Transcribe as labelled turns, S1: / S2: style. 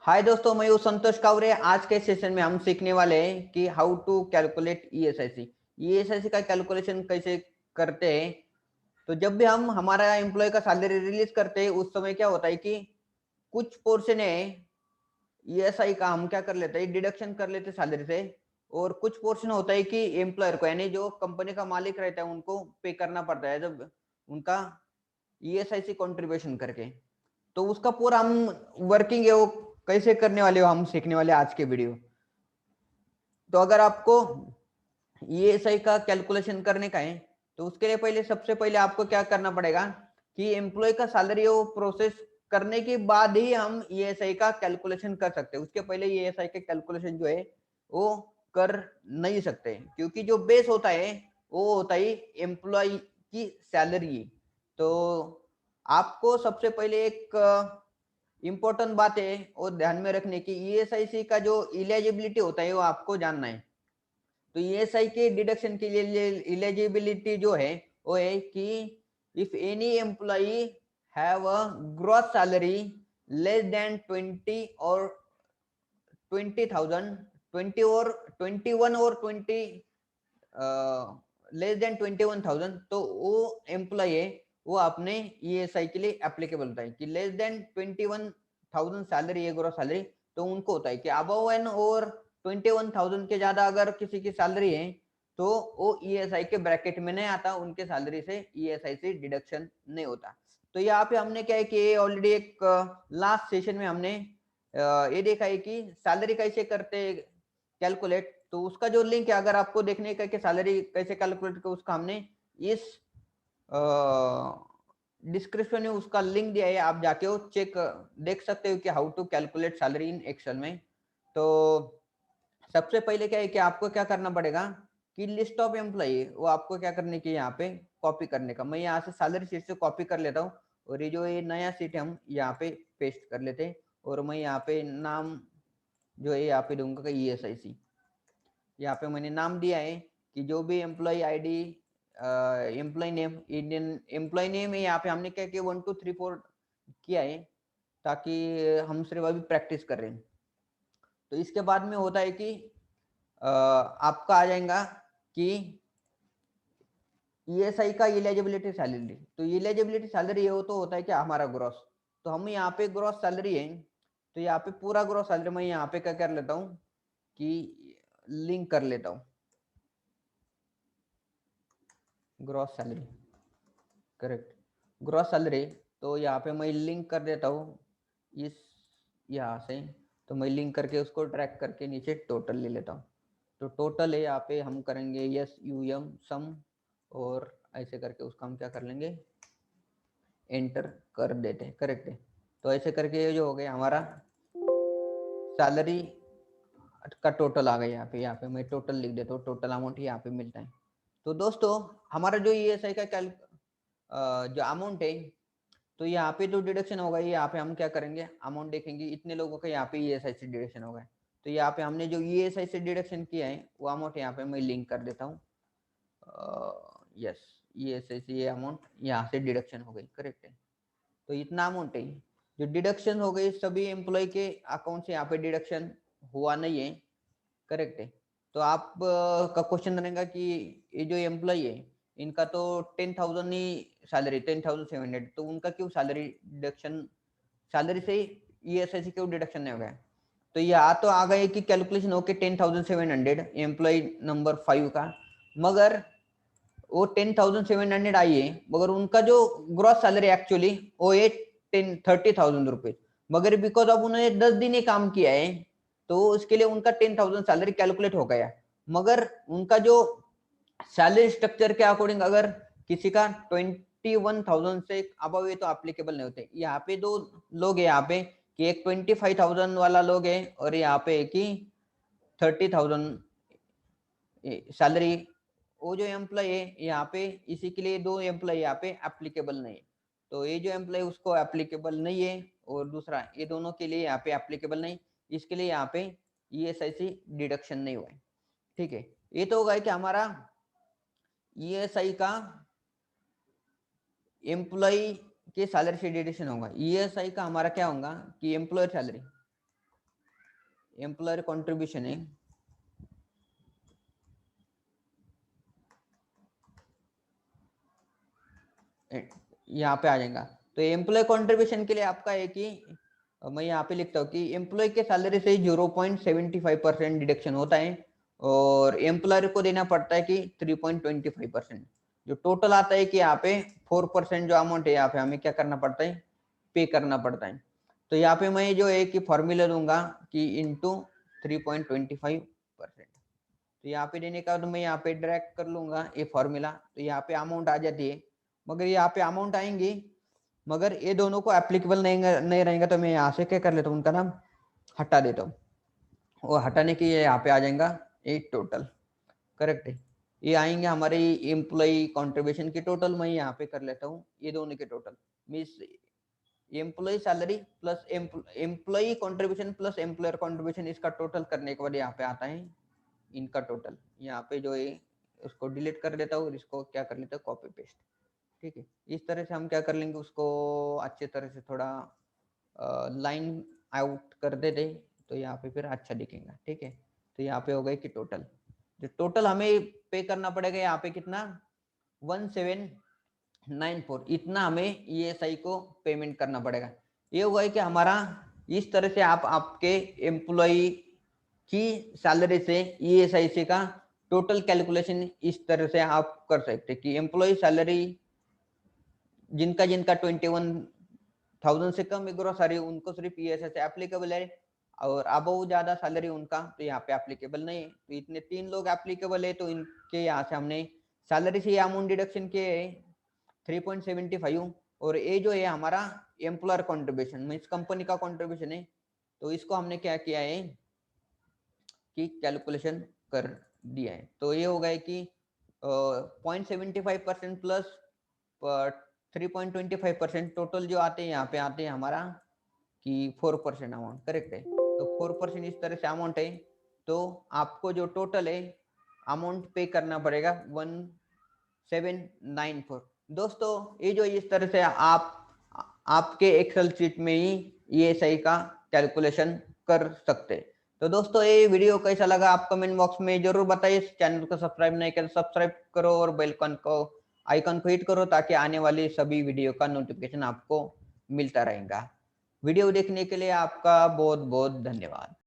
S1: हाय दोस्तों, मैं हूँ संतोष कावरे। आज के सेशन में हम सीखने वाले हैं कि how to calculate ESIC. ESIC का कैलकुलेशन कैसे करते हैं। तो जब भी हम हमारा एम्प्लॉय का सैलरी रिलीज करते हैं उस समय क्या होता है कि कुछ पोर्शन है ईएसआई का हम क्या कर लेते हैं, डिडक्शन कर लेते सैलरी से। और कुछ पोर्शन होता है कि एम्प्लॉयर को यानी जो कंपनी का मालिक रहता है उनको पे करना पड़ता है जब उनका ईएसआईसी कंट्रीब्यूशन करके। तो उसका पूरा हम वर्किंग है वो कैसे करने वाले हो हम सीखने वाले आज के वीडियो। तो अगर आपको ईएसआई का कैलकुलेशन करने का है तो उसके लिए पहले सबसे पहले आपको क्या करना पड़ेगा कि एम्प्लॉय का सैलरी वो प्रोसेस करने के बाद ही हम ईएसआई का कैलकुलेशन कर सकते हैं। उसके पहले ईएसआई का कैलकुलेशन जो है वो कर नहीं सकते, क्योंकि जो बेस होता है वो होता है एम्प्लॉय की सैलरी। तो आपको सबसे पहले एक इंपॉर्टेंट बात है वो ध्यान में रखने की, ईएसआईसी का जो इलिजिबिलिटी होता है वो आपको जानना है। तो ईएसआई के डिडक्शन के लिए इलिजिबिलिटी जो है वो है कि if any employee have a gross salary less than 20 और 20,000, 20 और 21 और 20 लेस देन 21,000, तो वो एम्प्लॉय है वो अपने ईएसआई के लिए एप्लीकेबल होता है। कि लेस देन 21,000 सैलरी है ग्रॉस सैलरी, तो उनको होता है कि अबव एन और 21,000 के ज्यादा अगर किसी की सैलरी है तो वो ईएसआई के ब्रैकेट में नहीं आता, उनके सैलरी से ईएसआई से डिडक्शन नहीं होता। तो यहाँ पे हमने क्या है कि ऑलरेडी एक लास्ट सेशन में हमने ये देखा है कि सैलरी कैसे करते कैलकुलेट। तो उसका जो लिंक है अगर आपको देखने का कि सैलरी कैसे कैलकुलेट कर, उसका हमने इस डिस्क्रिप्शन में उसका लिंक दिया है, आप जाके वो चेक देख सकते हो कि how to calculate salary in Excel में। तो सबसे पहले क्या है कि आपको क्या करना पड़ेगा कि लिस्ट ऑफ एम्प्लॉई वो आपको क्या करने की यहाँ पे कॉपी करने का। मैं यहाँ से सैलरी शीट से कॉपी कर लेता हूँ और ये जो ये नया सीट है हम यहाँ पे पेस्ट कर लेते हैं। और मैं यहाँ पे नाम जो है यहाँ पे दूंगा ईएसआईसी। यहाँ पे मैंने नाम दिया है कि जो भी employee ID, employee name, Indian employee name है यहाँ पे हमने क्या किया 1 2 3 4 किया है ताकि हम सिर्फ अभी प्रैक्टिस कर रहे हैं। तो इसके बाद में होता है कि आपका आ जाएगा कि ईएसआई का इलिजिबिलिटी सैलरी। तो इलिजिबिलिटी सैलरी ये तो होता है कि हमारा ग्रॉस। तो हम यहाँ पे ग्रॉस सैलरी है तो यहाँ पे पूरा ग्रॉस सैलरी मैं यहाँ पे क्या कर लेता हूँ कि लिंक कर लेता हूँ gross salary. Correct, gross salary. तो यहाँ पे मैं लिंक कर देता हूँ इस यहाँ से। तो मैं लिंक करके उसको ट्रैक करके नीचे टोटल ले लेता हूँ। तो टोटल है यहाँ पे हम करेंगे यस यू एम सम और ऐसे करके उसका हम क्या कर लेंगे एंटर कर देते हैं। करेक्ट है। तो ऐसे करके ये जो हो गया हमारा सैलरी का टोटल आ गया। यहाँ पे मैं टोटल लिख देता हूँ, टोटल अमाउंट यहाँ पे मिलता है। तो दोस्तों हमारा जो ईएसआई का जो अमाउंट है, तो यहाँ पे जो डिडक्शन होगा यहाँ पे हम क्या करेंगे अमाउंट देखेंगे इतने लोगों का यहाँ पे ईएसआई से डिडक्शन होगा। तो यहाँ पे हमने जो ईएसआई से डिडक्शन किया है वो अमाउंट यहाँ पे मैं लिंक कर देता हूँ। यस, ईएसआई से ये अमाउंट यहाँ से डिडक्शन हो गई। करेक्ट है। तो इतना अमाउंट है जो डिडक्शन हो गई सभी एम्प्लॉय के अकाउंट से यहाँ पे डिडक्शन हुआ नहीं है। करेक्ट है। तो आप का क्वेश्चन रहेगा कि ये जो एम्प्लॉय है इनका तो 10,000 ही सैलरी, 10,700, तो उनका क्यों सैलरी डिडक्शन, सैलरी से ईएसआई से क्यों डिडक्शन नहीं हो गया। तो यहाँ तो आ गए कि कैलकुलेशन होके 10,700 एम्प्लॉय नंबर 5 का, मगर वो 10,700 आई है, मगर उनका जो ग्रॉस सैलरी एक्चुअली वो है 30,000 रुपीज। मगर बिकॉज ऑफ उन्होंने 10 दिन ही काम किया है तो उसके लिए उनका 10,000 सैलरी कैलकुलेट हो गया। मगर उनका जो सैलरी स्ट्रक्चर के अकॉर्डिंग अगर किसी का 21,000 से अबव है तो एप्लीकेबल नहीं होते। यहाँ पे दो लोग है यहाँ पे कि एक 25,000 वाला लोग है और यहाँ पे एक ही 30,000 सैलरी। वो जो एम्प्लॉय है यहाँ पे इसी के लिए दो एम्प्लॉय यहाँ पे एप्लीकेबल नहीं है। तो ये जो एम्प्लॉय उसको एप्लीकेबल नहीं है और दूसरा ये दोनों के लिए यहाँ पे एप्लीकेबल नहीं, इसके लिए यहाँ पे ईएसआईसी डिडक्शन नहीं हुआ है। ठीक है। ये तो होगा कि हमारा ईएसआई का एम्प्लॉय के सैलरी से डिडक्शन होगा। ईएसआई का हमारा क्या होगा कि एम्प्लॉयर सैलरी। एम्प्लॉयर कंट्रीब्यूशन है, यहाँ पे आ जाएगा। तो एम्प्लॉय कंट्रीब्यूशन के लिए आपका है कि मैं यहाँ पे लिखता हूँ कि एम्प्लॉय के सैलरी से 0.75% डिडक्शन होता है और एम्प्लॉयर को देना पड़ता है कि 3.25%। जो टोटल आता है कि यहाँ पे 4% जो अमाउंट है यहाँ पे हमें क्या करना पड़ता है, पे करना पड़ता है। तो यहाँ पे मैं जो है कि फॉर्मूला दूंगा कि इंटू 3.25%। तो यहाँ पे देने का तो मैं यहाँ पे ड्रैग कर लूंगा ये फॉर्मूला, तो यहाँ पे अमाउंट आ जाती है। मगर यहाँ पे अमाउंट आएंगी मगर ये दोनों को एप्लीकेबल नहीं रहेगा, तो मैं यहाँ से क्या कर लेता हूँ, उनका नाम हटा देता हूँ। वो हटाने के लिए यहाँ पे आ जाएगा ये टोटल, करेक्ट है। ये आएंगे हमारे एम्प्लॉय कंट्रीब्यूशन की टोटल, मैं यहाँ पे कर लेता हूँ ये दोनों के total, means employee salary plus employee contribution plus employer contribution, इसका टोटल करने के बाद यहाँ पे आता है इनका टोटल। यहाँ पे जो है उसको डिलीट कर देता हूँ, इसको क्या कर लेता हूँ, कॉपी पेस्ट। ठीक है, इस तरह से हम क्या कर लेंगे, उसको अच्छे तरह से थोड़ा लाइन आउट कर देते तो यहाँ पे फिर अच्छा दिखेगा। ठीक है, तो यहाँ पे हो गए कि टोटल, जो टोटल हमें पे करना पड़ेगा यहाँ पे कितना, 1794, इतना हमें ESI को पेमेंट करना पड़ेगा। ये हुआ है कि हमारा इस तरह से आप आपके एम्प्लॉय की सैलरी से ESI का टोटल कैलकुलेशन इस तरह से आप कर सकते हैं कि एम्प्लॉय सैलरी जिनका जिनका 21,000 से कम ग्रोस सैलरी उनको सिर्फ ESI से एप्लीकेबल है, और अबव ज्यादा सैलरी उनका तो यहाँ पे एप्लीकेबल नहीं है। तो इतने 3 लोग एप्लीकेबल है, तो इनके यहाँ से हमने सैलरी से अमाउंट डिडक्शन किए 3.75, और ये जो है हमारा एम्प्लॉयर कंट्रीब्यूशन मीन्स कंपनी का कंट्रीब्यूशन है, तो इसको हमने क्या किया है कि कैलकुलेशन कर दिया है। तो ये हो गया कि 0.75% प्लस 3.25% टोटल जो आते हैं यहाँ पे आते हैं हमारा कि 4% अमाउंट, करेक्ट है। तो 4% इस तरह से अमाउंट है, तो आपको जो टोटल है अमाउंट पे करना पड़ेगा 1794। दोस्तों ये जो इस तरह से आप आपके एक्सेल शीट में ही ESI का कैलकुलेशन कर सकते हैं। तो दोस्तों ये वीडियो कैसा लगा आप कमेंट बॉक्स में जरूर बताइए। चैनल को सब्सक्राइब नहीं कर सब्सक्राइब करो और बेल आइकन को हिट करो ताकि आने वाली सभी वीडियो का नोटिफिकेशन आपको मिलता रहेगा। वीडियो देखने के लिए आपका बहुत बहुत धन्यवाद।